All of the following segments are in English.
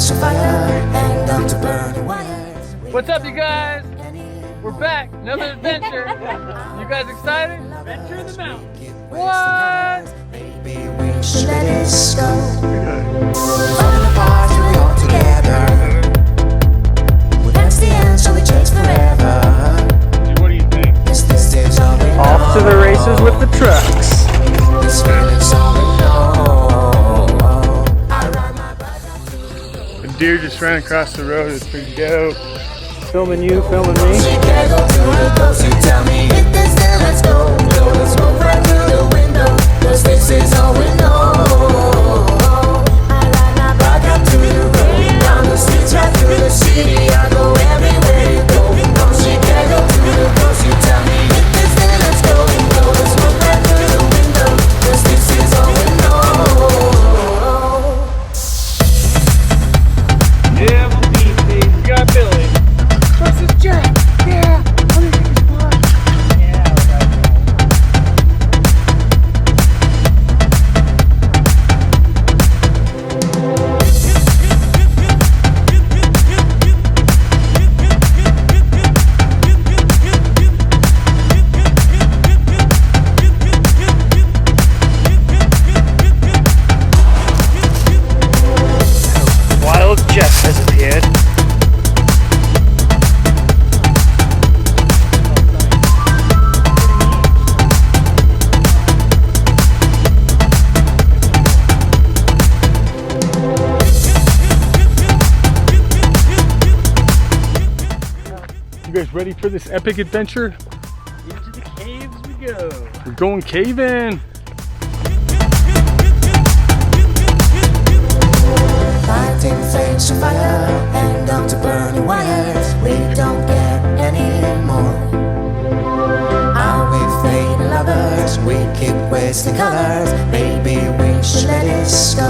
flames of fire, hang down to burn wires. What's up, you guys? We're back, another adventure. You guys excited? Adventure in the mountains. What? Maybe we should let it go. Falling apart, we all together. Well, that's the end, so we chase forever. What do you think? This is all we know. Off to the races with the trucks. This feeling's all we know. I ride my bike up to The deer just ran across the road. It's pretty dope. Filming you, filming me. Chicago to the coast, you tell me hit this, then let's go. Blow the smoke right through the window, 'cause this is all we know. I ride my bike up to the road, down the streets right through the city. I go everywhere you go. From Chicago to the coast, you tell me hit this, then let's go. Blow the smoke right through the window, 'cause this is all we know. Yeah, we got Billy. This is Jack. Yeah. Wild Jeff has appeared. You guys ready for this epic adventure? Into the caves we go. We're going caving. Fighting flames of fire, hang down to burning wires. We don't get any more. Are we fading lovers? We keep wasting colors. Maybe we should let it go.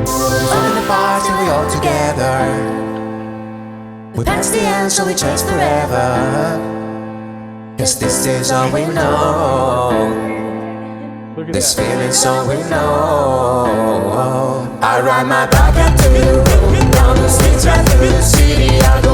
Falling apart till we all together. Well, that's the end, so we chase forever. 'Cause this is all we know. Look at This that. feeling's all we know. I ride my bike up to the road, down the streets right through the city. I go